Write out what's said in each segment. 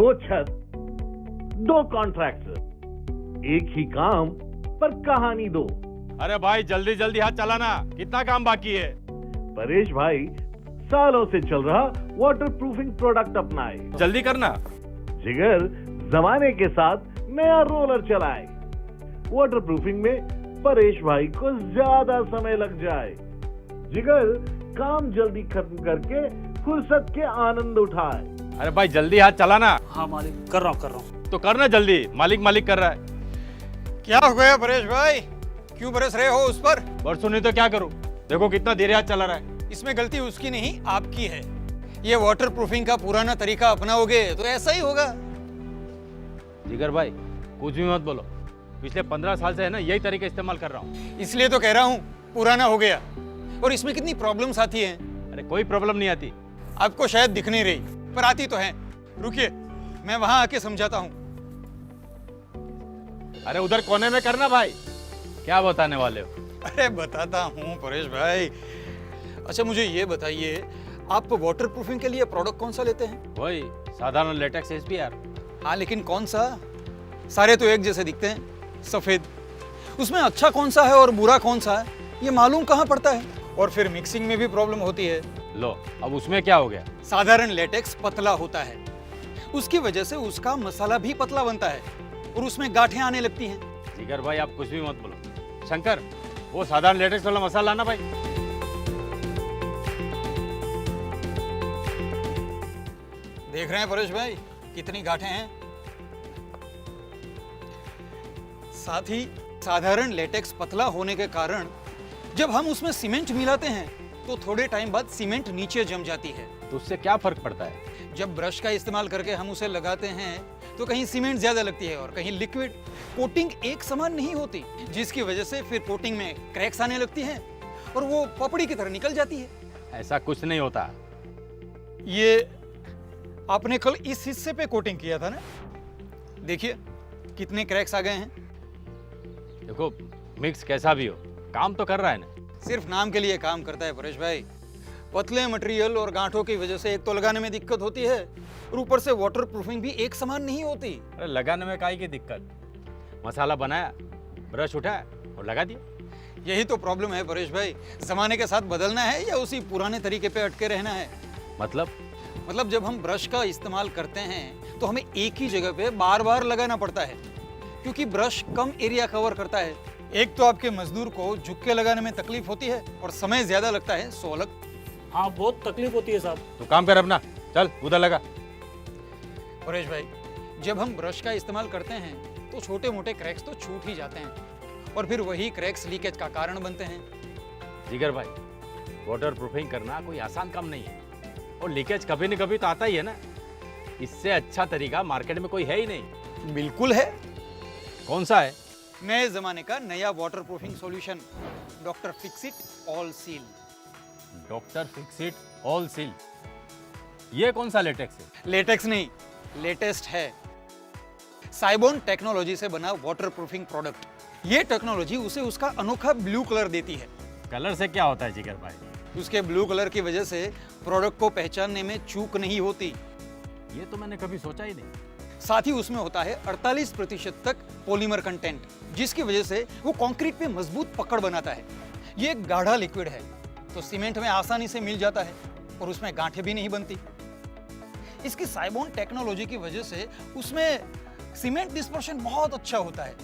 दो छत, दो कॉन्ट्रैक्टर, एक ही काम पर कहानी दो। अरे भाई जल्दी जल्दी हाथ चलाना, कितना काम बाकी है। परेश भाई सालों से चल रहा वाटर प्रूफिंग प्रोडक्ट अपनाए। जल्दी करना। जिगर जमाने के साथ नया रोलर चलाए। वाटर प्रूफिंग में परेश भाई को ज्यादा समय लग जाए। जिगर काम जल्दी खत्म करके फुर्सत के आनंद उठाए। अरे भाई जल्दी हाथ चलाना। हाँ मालिक, कर रहा हूँ। तो करना जल्दी, मालिक मालिक कर रहा है। क्या हो गया परेश भाई, क्यों बरस रहे हो उस पर? बरसों नहीं तो क्या करूं, देखो कितना धीरे हाथ चला रहा है। इसमें गलती उसकी नहीं आपकी है। ये वाटर प्रूफिंग का पुराना तरीका अपनाओगे तो ऐसा ही होगा। जिगर भाई कुछ भी मत बोलो, पिछले 15 साल से है ना यही तरीका इस्तेमाल कर रहा हूँ। इसलिए तो कह रहा हूँ पुराना हो गया। और इसमें कितनी प्रॉब्लम्स आती हैं। अरे कोई प्रॉब्लम नहीं आती। आपको शायद दिख नहीं रही पर आती तो है। रुकिए मैं वहां आके समझाता हूँ। अरे उधर कोने में करना भाई, क्या बताने वाले हो। अरे बताता हूँ परेश भाई। अच्छा मुझे ये बताइए, आप वाटर प्रूफिंग के लिए प्रोडक्ट कौन सा लेते हैं? वही साधारण लेटेक्स SPR। हाँ लेकिन कौन सा? सारे तो एक जैसे दिखते हैं, सफेद। उसमें अच्छा कौन सा है और बुरा कौन सा है ये मालूम कहाँ पड़ता है। और फिर मिक्सिंग में भी प्रॉब्लम होती है। लो अब उसमें क्या हो गया। साधारण लेटेक्स पतला होता है, उसकी वजह से उसका मसाला भी पतला बनता है और उसमें गांठें आने लगती हैं। जिगर भाई आप कुछ भी मत बोलो। शंकर वो साधारण लेटेक्स वाला मसाला लाना भाई। देख रहे हैं परेश भाई कितनी गांठें हैं। साथ ही साधारण लेटेक्स पतला होने के कारण जब हम उसमें सीमेंट मिलाते हैं तो थोड़े टाइम बाद सीमेंट नीचे जम जाती है। तो उससे क्या फर्क पड़ता है। जब ब्रश का इस्तेमाल करके हम उसे लगाते हैं तो कहीं सीमेंट ज्यादा लगती है और कहीं लिक्विड। कोटिंग एक समान नहीं होती, जिसकी वजह से फिर कोटिंग में क्रैक्स आने लगती हैं और वो पपड़ी की तरह निकल जाती है। ऐसा कुछ नहीं होता। ये आपने कल इस हिस्से पे कोटिंग किया था ना, देखिए कितने क्रैक्स आ गए हैं। देखो मिक्स कैसा भी हो काम तो कर रहा है ना। सिर्फ नाम के लिए काम करता है परेश भाई। पतले मटेरियल और गांठों की वजह से एक तो लगाने में दिक्कत होती है और ऊपर से वाटर प्रूफिंग भी एक समान नहीं होती। अरे लगाने में काहे की दिक्कत, मसाला बनाया, ब्रश उठाया और लगा दिया। यही तो प्रॉब्लम है परेश भाई, जमाने के साथ बदलना है या उसी पुराने तरीके पे अटके रहना है। मतलब जब हम ब्रश का इस्तेमाल करते हैं तो हमें एक ही जगह पे बार बार लगाना पड़ता है, क्योंकि ब्रश कम एरिया कवर करता है। एक तो आपके मजदूर को झुक के लगाने में तकलीफ होती है और समय ज्यादा लगता है, सो अलग। हाँ बहुत तकलीफ होती है साहब। तू काम कर अपना, चल उधर लगा। परेश भाई जब हम ब्रश का इस्तेमाल करते हैं तो छोटे मोटे क्रैक्स तो छूट ही जाते हैं और फिर वही क्रैक्स लीकेज का कारण बनते हैं। जिगर भाई वाटर प्रूफिंग करना कोई आसान काम नहीं है और लीकेज कभी न कभी तो आता ही है ना। इससे अच्छा तरीका मार्केट में कोई है ही नहीं। बिल्कुल है। कौन सा है? नए जमाने का नया water proofing solution, doctor Fixit all seal. Doctor Fixit all seal, ये कौन सा लेटेक्स है? लेटेक्स नहीं, लेटेस्ट है। साइबोन टेक्नोलॉजी से बना वाटर प्रूफिंग प्रोडक्ट। ये टेक्नोलॉजी उसे उसका अनोखा ब्लू कलर देती है। कलर से क्या होता है जिगर भाई? उसके ब्लू कलर की वजह से प्रोडक्ट को पहचानने में चूक नहीं होती। ये तो मैंने कभी सोचा ही नहीं। साथ ही उसमें होता है 48% तक पॉलीमर कंटेंट, जिसकी वजह से वो कंक्रीट पे मजबूत पकड़ बनाता है। ये एक गाढ़ा लिक्विड है तो सीमेंट में आसानी से मिल जाता है और उसमें गांठें भी नहीं बनती। इसकी साइबोन टेक्नोलॉजी की वजह से उसमें सीमेंट डिस्पर्शन बहुत अच्छा होता है,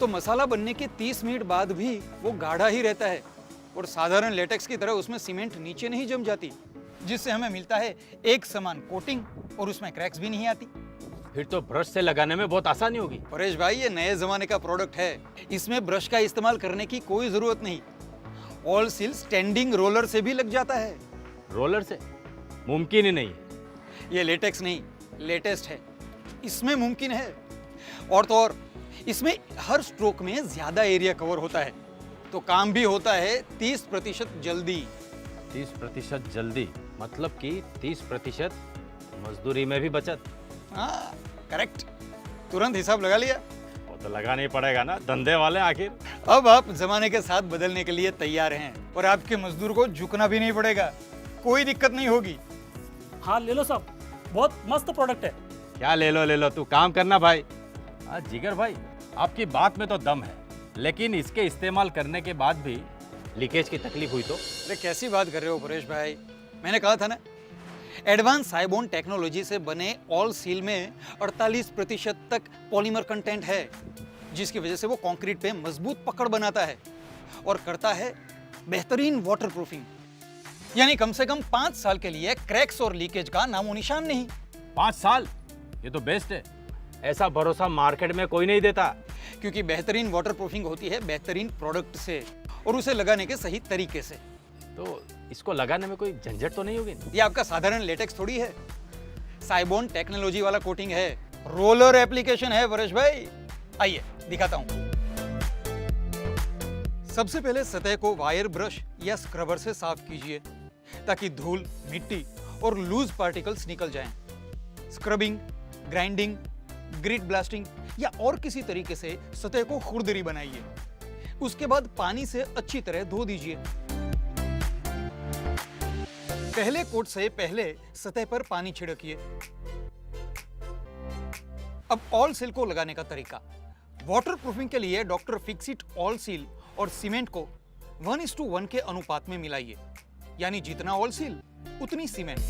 तो मसाला बनने के 30 मिनट बाद भी वो गाढ़ा ही रहता है और साधारण लेटेक्स की तरह उसमें सीमेंट नीचे नहीं जम जाती, जिससे हमें मिलता है एक समान कोटिंग और उसमें क्रैक्स भी नहीं आती। फिर तो ब्रश से लगाने में बहुत आसानी होगी। परेश भाई ये नए जमाने का प्रोडक्ट है, इसमें ब्रश का इस्तेमाल करने की कोई जरूरत नहीं। ऑल सील स्टैंडिंग रोलर से भी लग जाता है। रोलर से मुमकिन ही नहीं है। ये लेटेक्स नहीं, लेटेस्ट है, इसमें मुमकिन है। और तो और इसमें हर स्ट्रोक में ज्यादा एरिया कवर होता है, तो काम भी होता है 30% जल्दी। 30% जल्दी मतलब कि 30% मजदूरी में भी बचत। हाँ करेक्ट, तुरंत हिसाब लगा लिया। वो तो लगाना ही पड़ेगा ना, धंधे वाले आखिर। अब आप जमाने के साथ बदलने के लिए तैयार हैं और आपके मजदूर को झुकना भी नहीं पड़ेगा, कोई दिक्कत नहीं होगी। हाँ ले लो साहब, बहुत मस्त प्रोडक्ट है। क्या ले लो तू काम करना भाई। जिगर भाई आपकी बात में तो दम है, लेकिन इसके इस्तेमाल करने के बाद भी लीकेज की तकलीफ हुई तो? अरे कैसी बात कर रहे हो परेश भाई, मैंने कहा था ना, एडवांस साइबोन टेक्नोलॉजी से बने ऑल सील में 48% तक पॉलीमर कंटेंट है, जिसकी वजह से वो कंक्रीट पे मजबूत पकड़ बनाता है और करता है बेहतरीन वाटरप्रूफिंग। यानी कम से कम 5 साल के लिए क्रैक्स और लीकेज का नामो निशान नहीं। 5 साल? ये तो बेस्ट है। ऐसा भरोसा मार्केट में कोई नहीं देता। क्योंकि बेहतरीन वाटरप्रूफिंग होती है बेहतरीन प्रोडक्ट से और उसे लगाने के सही तरीके से। तो इसको लगाने में कोई झंझट तो नहीं होगी? ये आपका साधारण लेटेक्स थोड़ी है, साइबोन टेक्नोलॉजी वाला कोटिंग है, रोलर एप्लीकेशन है परेश भाई। आइए दिखाता हूं। सबसे पहले सतह को वायर ब्रश या स्क्रबर से साफ कीजिए ताकि धूल, मिट्टी और लूज पार्टिकल्स निकल जाएं। स्क्रबिंग, ग्राइंडिंग, ग्रिड ब्लास्टिंग या और किसी तरीके से सतह को खुरदरी बनाइए। उसके बाद पानी से अच्छी तरह धो दीजिए। पहले कोट से पहले सतह पर पानी छिड़किए। अब ऑल सील को लगाने का तरीका। वाटरप्रूफिंग के लिए डॉक्टर फिक्सिट ऑल सील और सीमेंट को 1:1 के अनुपात में मिलाइए, यानी जितना ऑल सील उतनी सीमेंट।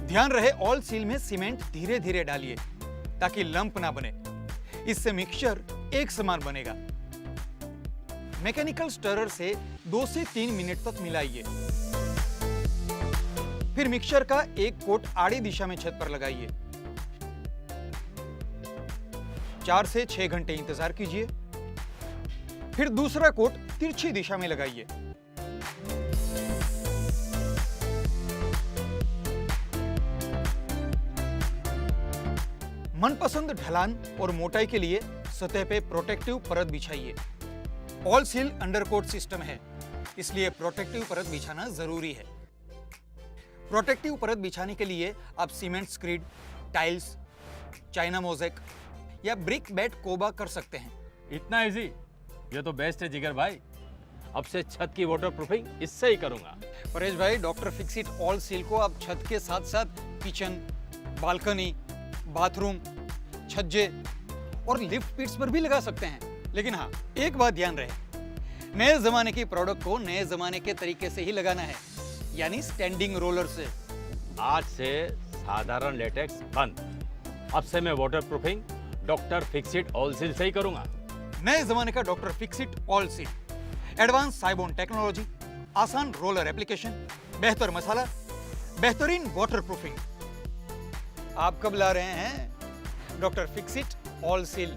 ध्यान रहे ऑल सील में सीमेंट धीरे धीरे डालिए ताकि लंप ना बने। इससे मिक्सचर एक समान बनेगा। मैकेनिकल स्टरर से 2 से 3 मिनट तक मिलाइए। फिर मिक्सचर का एक कोट आड़ी दिशा में छत पर लगाइए। 4 से 6 घंटे इंतजार कीजिए। फिर दूसरा कोट तिरछी दिशा में लगाइए। मनपसंद ढलान और मोटाई के लिए सतह पे प्रोटेक्टिव परत बिछाइए। ऑल सील अंडरकोट सिस्टम है, इसलिए प्रोटेक्टिव परत बिछाना जरूरी है। प्रोटेक्टिव परत बिछाने के लिए आप cement screed, tiles, china mosaic या ब्रिक बेड कोबा कर सकते हैं। इतना इजी? ये तो बेस्ट है जिगर भाई। अब से छत की वाटरप्रूफिंग इससे ही करूंगा। परेश भाई, डॉक्टर फिक्सिट ऑल सील को आप छत के साथ साथ किचन, बालकनी, बाथरूम, छज्जे और लिफ्ट पिट्स पर भी लगा सकते हैं। लेकिन हाँ, एक बात ध्यान रहे, नए जमाने की प्रोडक्ट को नए जमाने के तरीके से ही लगाना है, यानी स्टैंडिंग रोलर से। आज से साधारण लेटेक्स बंद। अब से मैं waterproofing doctor Fixit all seal से ही करूंगा। नए जमाने का doctor Fixit all seal, advance Cybon technology, आसान रोलर एप्लीकेशन, बेहतर मसाला, बेहतरीन वाटरप्रूफिंग। आप कब ला रहे हैं डॉक्टर फिक्सिट ऑल सील?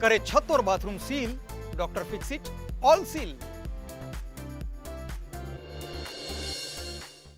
करे छत और bathroom seal, doctor Fixit all seal.